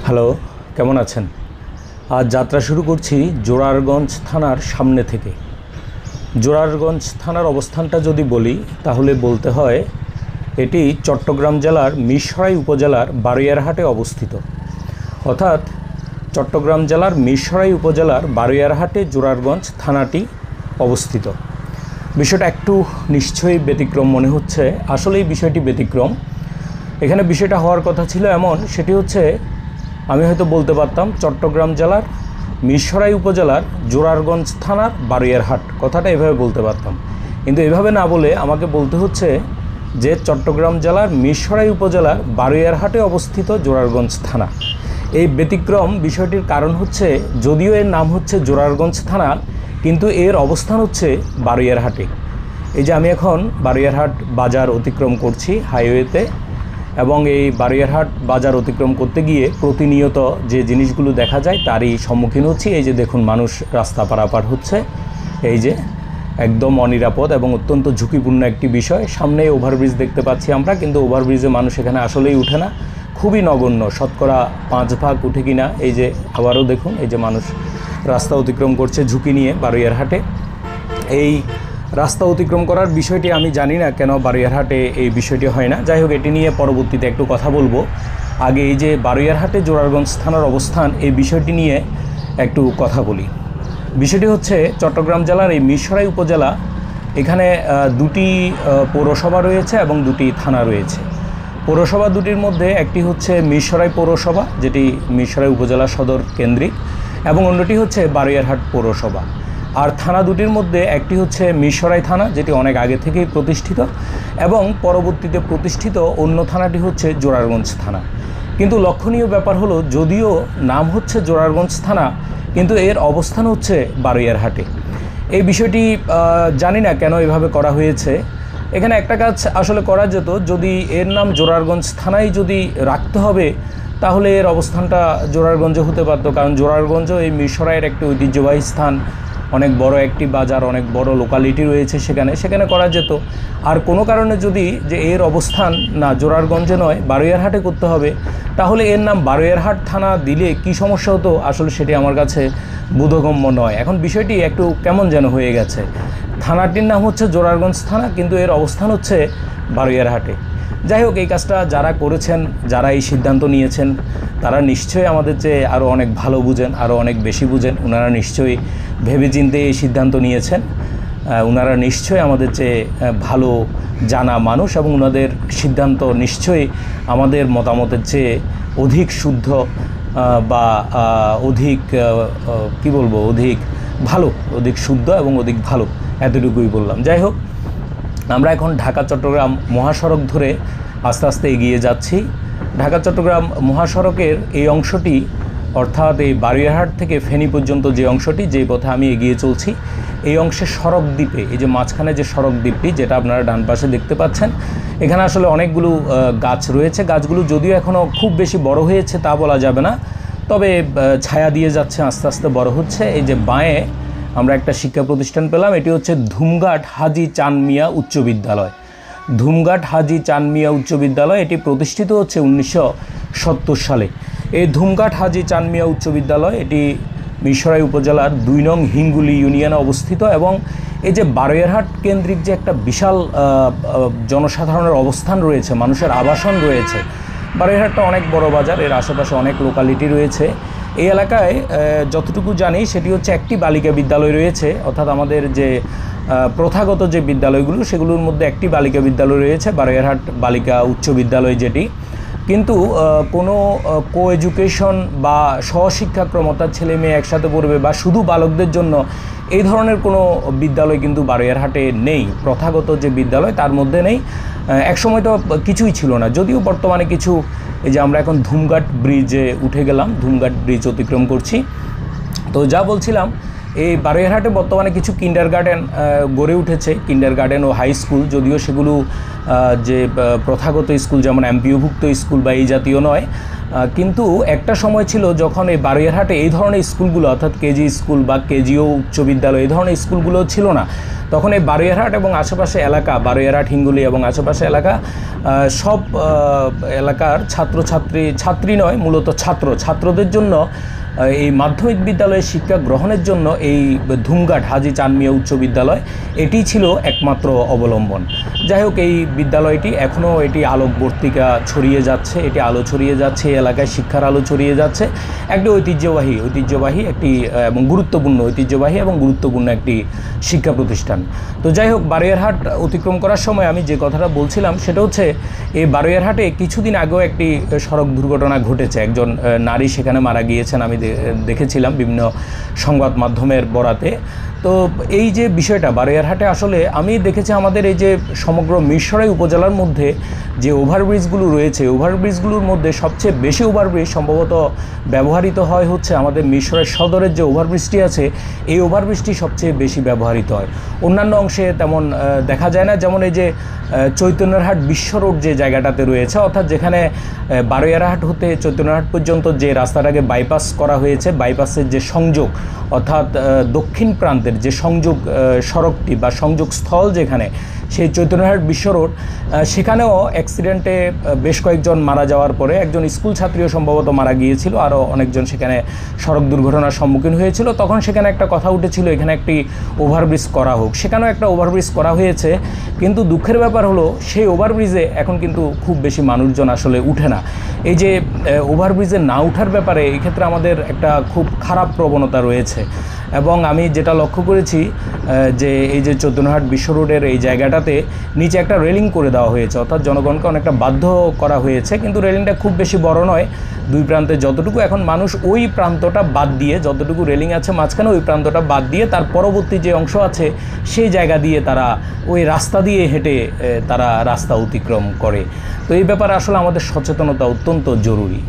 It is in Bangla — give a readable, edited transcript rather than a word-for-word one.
হ্যালো, কেমন আছেন? আজ যাত্রা শুরু করছি জোরারগঞ্জ থানার সামনে থেকে। জোরারগঞ্জ থানার অবস্থানটা যদি বলি তাহলে বলতে হয় এটি চট্টগ্রাম জেলার মিরসরাই উপজেলার বারৈয়ারহাটে অবস্থিত। অর্থাৎ চট্টগ্রাম জেলার মিরসরাই উপজেলার বারৈয়ারহাটে জোরারগঞ্জ থানাটি অবস্থিত। বিষয়টা একটু নিশ্চয়ই ব্যতিক্রম মনে হচ্ছে। আসলে এই বিষয়টি ব্যতিক্রম। এখানে বিষয়টা হওয়ার কথা ছিল এমন, সেটি হচ্ছে আমি হয়তো বলতে পারতাম চট্টগ্রাম জেলার মিরসরাই উপজেলার জোরারগঞ্জ থানার বারৈয়ারহাট, কথাটা এভাবে বলতে পারতাম। কিন্তু এভাবে না বলে আমাকে বলতে হচ্ছে যে চট্টগ্রাম জেলার মিরসরাই উপজেলার বারৈয়ারহাটে অবস্থিত জোরারগঞ্জ থানা। এই ব্যতিক্রম বিষয়টির কারণ হচ্ছে, যদিও এর নাম হচ্ছে জোরারগঞ্জ থানা, কিন্তু এর অবস্থান হচ্ছে বারৈয়ারহাটে। এই যে আমি এখন বারৈয়ারহাট বাজার অতিক্রম করছি হাইওয়েতে, এবং এই বারৈয়ারহাট বাজার অতিক্রম করতে গিয়ে প্রতিনিয়ত যে জিনিসগুলো দেখা যায় তারই সম্মুখীন হচ্ছি। এই যে দেখুন, মানুষ রাস্তা পারাপার হচ্ছে, এই যে একদম অনিরাপদ এবং অত্যন্ত ঝুঁকিপূর্ণ একটি বিষয়। সামনে ওভারব্রিজ দেখতে পাচ্ছি আমরা, কিন্তু ওভারব্রিজে মানুষ এখানে আসলেই উঠে না, খুবই নগণ্য, শতকরা 5 ভাগ উঠে কিনা। এই যে আবারও দেখুন, এই যে মানুষ রাস্তা অতিক্রম করছে ঝুঁকি নিয়ে বারৈয়ারহাটে। এই রাস্তা অতিক্রম করার বিষয়টি আমি জানি না কেন বারৈয়ারহাটে এই বিষয়টি হয় না। যাই হোক, এটি নিয়ে পরবর্তীতে একটু কথা বলবো। আগে এই যে বারৈয়ারহাটে জোরারগঞ্জ থানার অবস্থান, এই বিষয়টি নিয়ে একটু কথা বলি। বিষয়টি হচ্ছে চট্টগ্রাম জেলার এই মিরসরাই উপজেলা, এখানে দুটি পৌরসভা রয়েছে এবং দুটি থানা রয়েছে। পৌরসভা দুটির মধ্যে একটি হচ্ছে মিরসরাই পৌরসভা, যেটি মিরসরাই উপজেলা সদর কেন্দ্রিক, এবং অন্যটি হচ্ছে বারৈয়ারহাট পৌরসভা। আর থানা দুটির মধ্যে একটি হচ্ছে মিরসরাই থানা, যেটি অনেক আগে থেকেই প্রতিষ্ঠিত, এবং পরবর্তীতে প্রতিষ্ঠিত অন্য থানাটি হচ্ছে জোরারগঞ্জ থানা। কিন্তু লক্ষণীয় ব্যাপার হলো, যদিও নাম হচ্ছে জোরারগঞ্জ থানা, কিন্তু এর অবস্থান হচ্ছে বারৈয়ারহাটে। এই বিষয়টি জানি না কেন এভাবে করা হয়েছে। এখানে একটা কাজ আসলে করা যেত, যদি এর নাম জোরারগঞ্জ থানাই যদি রাখতে হবে, তাহলে এর অবস্থানটা জোরারগঞ্জে হতে পারত, কারণ জোরারগঞ্জ এই মিরসরাইয়ের একটি ঐতিহ্যবাহী স্থান, অনেক বড় একটি বাজার, অনেক বড় লোকালিটি রয়েছে, সেখানে করা যেত। আর কোনো কারণে যদি যে এর অবস্থান না জোরারগঞ্জে নয় বারৈয়ারহাটে করতে হবে, তাহলে এর নাম বারৈয়ারহাট থানা দিলে কি সমস্যা হতো, আসলে সেটি আমার কাছে বোধগম্য নয়। এখন বিষয়টি একটু কেমন যেন হয়ে গেছে। থানাটির নাম হচ্ছে জোরারগঞ্জ থানা, কিন্তু এর অবস্থান হচ্ছে বারৈয়ারহাটে। যাই হোক, এই কাজটা যারা করেছেন, যারা এই সিদ্ধান্ত নিয়েছেন, তারা নিশ্চয়ই আমাদের চেয়ে আরও অনেক ভালো বুঝেন, আরও অনেক বেশি বুঝেন। ওনারা নিশ্চয়ই ভেবেচিন্তে এই সিদ্ধান্ত নিয়েছেন। ওনারা নিশ্চয়ই আমাদের চেয়ে ভালো জানা মানুষ, এবং ওনাদের সিদ্ধান্ত নিশ্চয়ই আমাদের মতামতের চেয়ে অধিক শুদ্ধ বা অধিক অধিক ভালো, অধিক শুদ্ধ এবং অধিক ভালো, এতটুকুই বললাম। যাই হোক, আমরা এখন ঢাকা চট্টগ্রাম মহাসড়ক ধরে আস্তে আস্তে এগিয়ে যাচ্ছি। ঢাকা চট্টগ্রাম মহাসড়কের এই অংশটি, অর্থাৎ এই বারৈয়ারহাট থেকে ফেনী পর্যন্ত যে অংশটি, যে পথে আমি এগিয়ে চলছি, এই অংশে সড়ক দ্বীপে, এই যে মাঝখানে যে সড়ক দ্বীপটি, যেটা আপনারা ডান পাশে দেখতে পাচ্ছেন, এখানে আসলে অনেকগুলো গাছ রয়েছে। গাছগুলো যদিও এখনও খুব বেশি বড় হয়েছে তা বলা যাবে না, তবে ছায়া দিয়ে যাচ্ছে, আস্তে আস্তে বড় হচ্ছে। এই যে বাঁয়ে আমরা একটা শিক্ষা প্রতিষ্ঠান পেলাম, এটি হচ্ছে ধুমঘাট হাজী চাঁদ মিয়া উচ্চ বিদ্যালয়। ধুমঘাট হাজী চাঁদ মিয়া উচ্চ বিদ্যালয়, এটি প্রতিষ্ঠিত হচ্ছে 1970 সালে। এই ধুমঘাট হাজী চাঁদ মিয়া উচ্চ বিদ্যালয়, এটি মিরসরাই উপজেলার 2 নং হিঙ্গুলি ইউনিয়নে অবস্থিত। এবং এই যে বারৈয়ারহাট কেন্দ্রিক যে একটা বিশাল জনসাধারণের অবস্থান রয়েছে, মানুষের আবাসন রয়েছে, বারৈয়ারহাটটা অনেক বড় বাজার, এর আশেপাশে অনেক লোকালিটি রয়েছে। এই এলাকায় যতটুকু জানি সেটি হচ্ছে একটি বালিকা বিদ্যালয় রয়েছে, অর্থাৎ আমাদের যে প্রথাগত যে বিদ্যালয়গুলো, সেগুলোর মধ্যে একটি বালিকা বিদ্যালয় রয়েছে, বারৈয়ারহাট বালিকা উচ্চ বিদ্যালয় যেটি। কিন্তু কোনো কো এডুকেশন বা সহশিক্ষাক্রম, অর্থাৎ ছেলে মেয়ে একসাথে পড়বে বা শুধু বালকদের জন্য, এই ধরনের কোনো বিদ্যালয় কিন্তু বারৈয়ারহাটে নেই। প্রথাগত যে বিদ্যালয় তার মধ্যে নেই। একসময় তো কিছুই ছিল না, যদিও বর্তমানে কিছু, এই যে আমরা এখন ধুমঘাট ব্রিজে উঠে গেলাম, ধুমঘাট ব্রিজ অতিক্রম করছি। তো যা বলছিলাম, এই বারৈয়ারহাটে বর্তমানে কিছু কিন্ডারগার্টেন গড়ে উঠেছে, কিন্ডারগার্টেন ও হাই স্কুল, যদিও সেগুলো যে প্রথাগত স্কুল যেমন এমপিওভুক্ত স্কুল বা এই জাতীয় নয়। কিন্তু একটা সময় ছিল যখন এই বারৈয়ারহাটে এই ধরনের স্কুলগুলো অর্থাৎ কেজি স্কুল বা কেজিও উচ্চ বিদ্যালয় এই ধরনের স্কুলগুলো ছিল না। তখন এই বারৈয়ারহাট এবং আশেপাশে এলাকা, বারৈয়ারহাট, হিঙ্গুলি এবং আশেপাশে এলাকা সব এলাকার ছাত্রী নয়, মূলত ছাত্রদের জন্য এই মাধ্যমিক বিদ্যালয়ে শিক্ষা গ্রহণের জন্য এই ধুমঘাট হাজী চাঁদ মিয়া উচ্চ বিদ্যালয় এটি ছিল একমাত্র অবলম্বন। যাই হোক, এই বিদ্যালয়টি এখনও এটি আলোকবর্তিকা ছড়িয়ে যাচ্ছে, এটি আলো ছড়িয়ে যাচ্ছে, এই এলাকায় শিক্ষার আলো ছড়িয়ে যাচ্ছে। একটি ঐতিহ্যবাহী একটি এবং গুরুত্বপূর্ণ একটি শিক্ষা প্রতিষ্ঠান। তো যাই হোক, বারৈয়ারহাট অতিক্রম করার সময় আমি যে কথাটা বলছিলাম সেটা হচ্ছে এই বারৈয়ারহাটে কিছুদিন আগেও একটি সড়ক দুর্ঘটনা ঘটেছে। একজন নারী সেখানে মারা গিয়েছেন, আমি দেখেছিলাম বিভিন্ন সংবাদ মাধ্যমের বরাতে। তো এই যে বিষয়টা বারৈয়ারহাটে আসলে আমি দেখেছি আমাদের এই যে সমগ্র মিরসরাই উপজেলার মধ্যে যে ওভারব্রিজগুলো রয়েছে, ওভারব্রিজগুলোর মধ্যে সবচেয়ে বেশি ওভারব্রিজ সম্ভবত ব্যবহৃত হয় হচ্ছে আমাদের মিরসরাই সদরের যে ওভারব্রিজটি আছে, এই ওভারব্রিজটি সবচেয়ে বেশি ব্যবহৃত হয়। অন্যান্য অংশে তেমন দেখা যায় না। যেমন এই যে চৈতন্যরহাট বিশ্ব রোড যে জায়গাটাতে রয়েছে, অর্থাৎ যেখানে বারৈয়ারহাট হতে চৈতন্যরহাট পর্যন্ত যে রাস্তাটাকে বাইপাস করা হয়েছে, বাইপাসের যে সংযোগ অর্থাৎ দক্ষিণ প্রান্তের যে সংযোগ সড়কটি বা সংযোগ স্থল যেখানে, সেই চৈতন্যরহাট বিশ্ব রোড, সেখানেও অ্যাক্সিডেন্টে বেশ কয়েকজন মারা যাওয়ার পরে একজন স্কুল ছাত্রীও সম্ভবত মারা গিয়েছিল, আরও অনেকজন সেখানে সড়ক দুর্ঘটনার সম্মুখীন হয়েছিল। তখন সেখানে একটা কথা উঠেছিল এখানে একটি ওভারব্রিজ করা হোক। সেখানেও একটা ওভারব্রিজ করা হয়েছে, কিন্তু দুঃখের ব্যাপার হলো সেই ওভারব্রিজে এখন কিন্তু খুব বেশি মানুষজন আসলে উঠে না। এই যে ওভারব্রিজে না ওঠার ব্যাপারে এই ক্ষেত্রে আমাদের একটা খুব খারাপ প্রবণতা রয়েছে। এবং আমি যেটা লক্ষ্য করেছি যে এই যে চৈতন্যরহাট বিশ্ব রোডের এই জায়গাটাতে নিচে একটা রেলিং করে দেওয়া হয়েছে, অর্থাৎ জনগণকে অনেকটা বাধ্য করা হয়েছে, কিন্তু রেলিংটা খুব বেশি বড় নয়। দুই প্রান্তে যতটুকু এখন মানুষ ওই প্রান্তটা বাদ দিয়ে, যতটুকু রেলিং আছে মাঝখানে ওই প্রান্তটা বাদ দিয়ে তার পরবর্তী যে অংশ আছে সেই জায়গা দিয়ে তারা ওই রাস্তা দিয়ে হেঁটে তারা রাস্তা অতিক্রম করে। তো এই ব্যাপারে আসলে আমাদের সচেতনতা অত্যন্ত জরুরি।